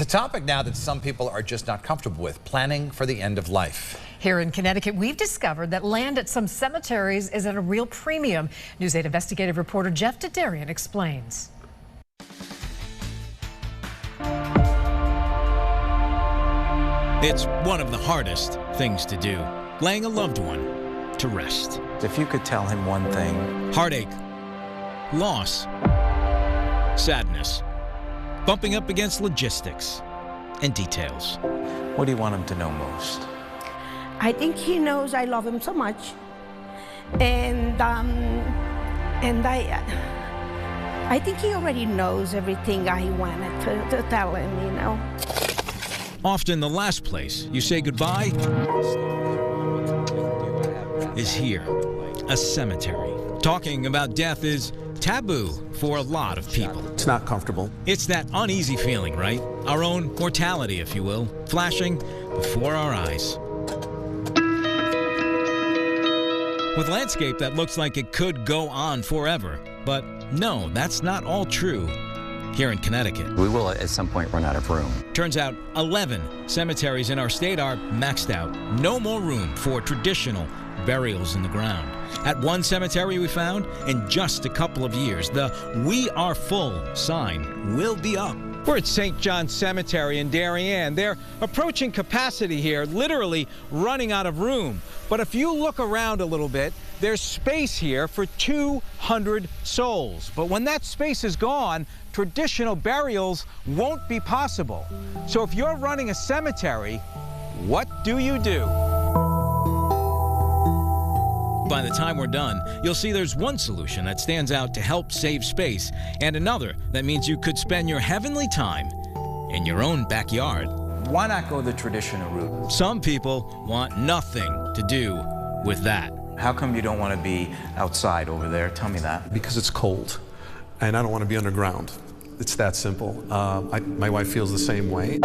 It's a topic now that some people are just not comfortable with, planning for the end of life. Here in Connecticut, we've discovered that land at some cemeteries is at a real premium. News 8 investigative reporter Jeff Derderian explains. It's one of the hardest things to do, laying a loved one to rest. If you could tell him one thing. Heartache, loss, sadness, bumping up against logistics and details. What do you want him to know most? I think he knows I love him so much, and I think he already knows everything I wanted to tell him, you know. Often the last place you say goodbye is here, a cemetery. Talking about death is taboo for a lot of people. It's not comfortable. It's that uneasy feeling, right? Our own mortality, if you will, flashing before our eyes. With landscape that looks like it could go on forever. But no, that's not all true here in Connecticut. We will at some point run out of room. Turns out 11 cemeteries in our state are maxed out. No more room for traditional burials in the ground. At one cemetery we found, in just a couple of years, the "We Are Full" sign will be up. We're at St. John's Cemetery in Darien. They're approaching capacity here, literally running out of room. But if you look around a little bit, there's space here for 200 souls. But when that space is gone, traditional burials won't be possible. So if you're running a cemetery, what do you do? By the time we're done, you'll see there's one solution that stands out to help save space, and another that means you could spend your heavenly time in your own backyard. Why not go the traditional route? Some people want nothing to do with that. How come you don't want to be outside over there? Tell me that. Because it's cold, and I don't want to be underground. It's that simple. My wife feels the same way.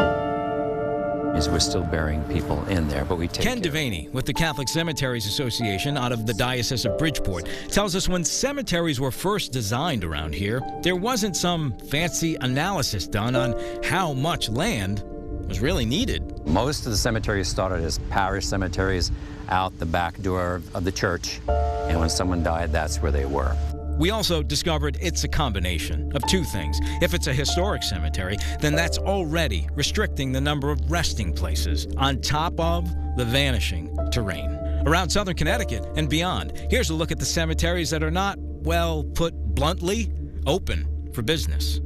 We're still burying people in there, but we take Ken Devaney with the Catholic Cemeteries Association out of the Diocese of Bridgeport tells us when cemeteries were first designed around here, there wasn't some fancy analysis done on how much land was really needed. Most of the cemeteries started as parish cemeteries out the back door of the church, and when someone died, that's where they were. We also discovered it's a combination of two things. If it's a historic cemetery, then that's already restricting the number of resting places on top of the vanishing terrain. Around southern Connecticut and beyond, here's a look at the cemeteries that are not, well, put bluntly, open for business.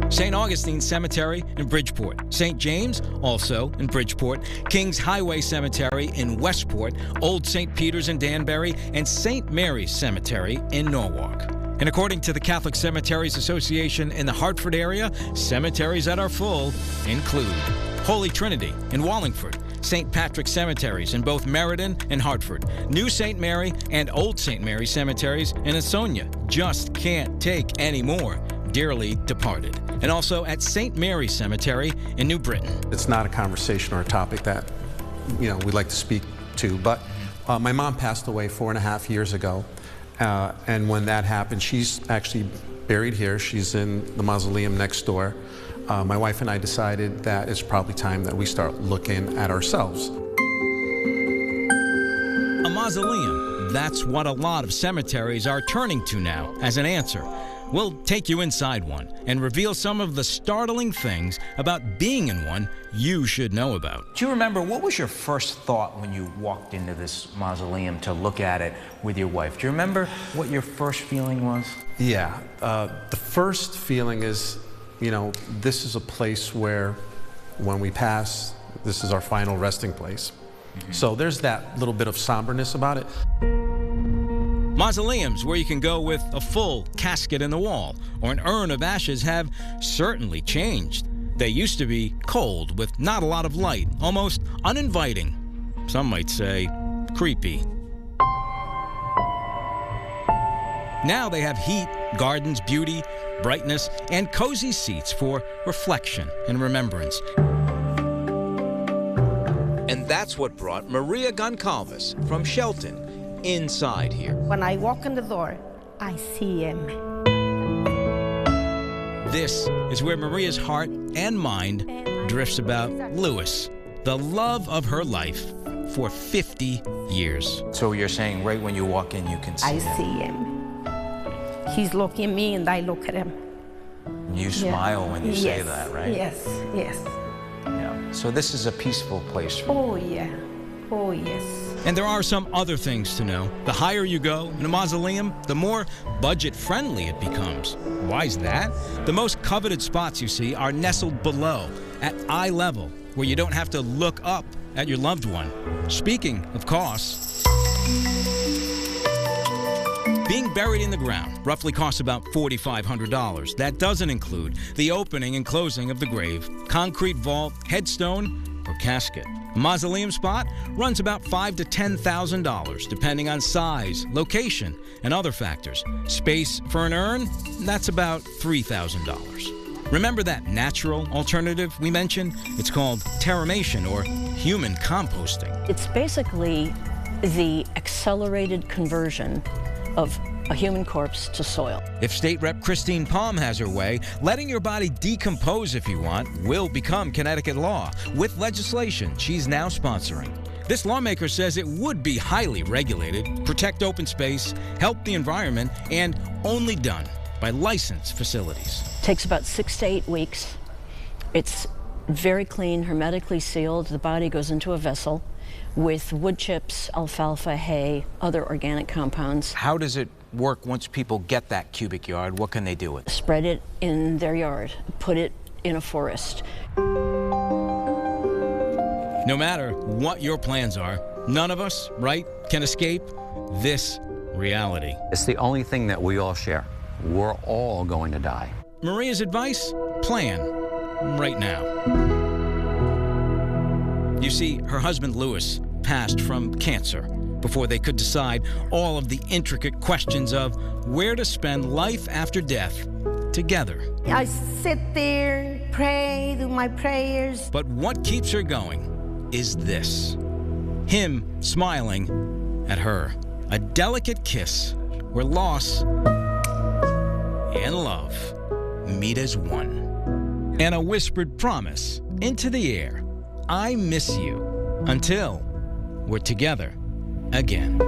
St. Augustine Cemetery in Bridgeport. St. James, also in Bridgeport. Kings Highway Cemetery in Westport. Old St. Peter's in Danbury. And St. Mary's Cemetery in Norwalk. And according to the Catholic Cemeteries Association in the Hartford area, cemeteries that are full include Holy Trinity in Wallingford. St. Patrick's Cemeteries in both Meriden and Hartford. New St. Mary and Old St. Mary Cemeteries in Ansonia. Just can't take any more. Dearly departed. And also at St. Mary's Cemetery in New Britain. It's not a conversation or a topic that, we'd like to speak to, but my mom passed away 4.5 years ago, and when that happened, she's actually buried here. She's in the mausoleum next door. My wife and I decided that it's probably time that we start looking at ourselves. A mausoleum, that's what a lot of cemeteries are turning to now as an answer. We'll take you inside one and reveal some of the startling things about being in one you should know about. Do you remember, what was your first thought when you walked into this mausoleum to look at it with your wife? Do you remember what your first feeling was? Yeah, the first feeling is, this is a place where when we pass, this is our final resting place. Mm-hmm. So there's that little bit of somberness about it. Mausoleums, where you can go with a full casket in the wall or an urn of ashes, have certainly changed. They used to be cold with not a lot of light, almost uninviting. Some might say creepy. Now they have heat, gardens, beauty, brightness, and cozy seats for reflection and remembrance. And that's what brought Maria Goncalves from Shelton inside here. When I walk in the door, I see him. This is where Maria's heart and mind drifts about Louis, the love of her life for 50 years. So you're saying right when you walk in, you can see I him. see him. He's looking at me and I look at him. You smile when you say Yes, that, right? Yes, yes. Yeah. So this is a peaceful place for you. Oh, yeah. Oh, yes. And there are some other things to know. The higher you go in a mausoleum, the more budget-friendly it becomes. Why is that? The most coveted spots you see are nestled below, at eye level, where you don't have to look up at your loved one. Speaking of costs, being buried in the ground roughly costs about $4,500. That doesn't include the opening and closing of the grave, concrete vault, headstone, or casket. A mausoleum spot runs about $5,000 to $10,000, depending on size, location, and other factors. Space for an urn, that's about $3,000. Remember that natural alternative we mentioned? It's called terramation, or human composting. It's basically the accelerated conversion of a human corpse to soil. If State Rep Christine Palm has her way, letting your body decompose if you want will become Connecticut law, with legislation she's now sponsoring. This lawmaker says it would be highly regulated, protect open space, help the environment, and only done by licensed facilities. Takes about 6 to 8 weeks. It's very clean, hermetically sealed. The body goes into a vessel with wood chips, alfalfa, hay, other organic compounds. How does it work once people get that cubic yard? What can they do with it? Spread it in their yard, put it in a forest. No matter what your plans are, none of us, right, can escape this reality. It's the only thing that we all share. We're all going to die. Maria's advice? Plan right now. You see, her husband Louis passed from cancer before they could decide all of the intricate questions of where to spend life after death together. I sit there, pray, do my prayers. But what keeps her going is this. Him smiling at her. A delicate kiss where loss and love meet as one. And a whispered promise into the air. I miss you until we're together again.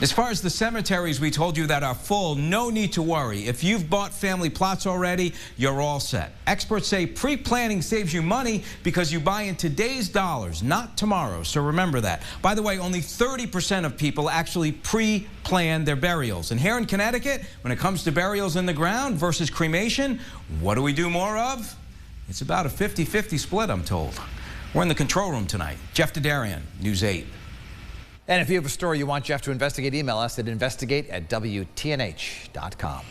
As far as the cemeteries we told you that are full, no need to worry. If you've bought family plots already, you're all set. Experts say pre-planning saves you money because you buy in today's dollars, not tomorrow's, so remember that. By the way, only 30% of people actually pre-plan their burials. And here in Connecticut, when it comes to burials in the ground versus cremation, what do we do more of? It's about a 50-50 split, I'm told. We're in the control room tonight. Jeff Derderian, News 8. And if you have a story you want Jeff to investigate, email us at investigate@WTNH.com.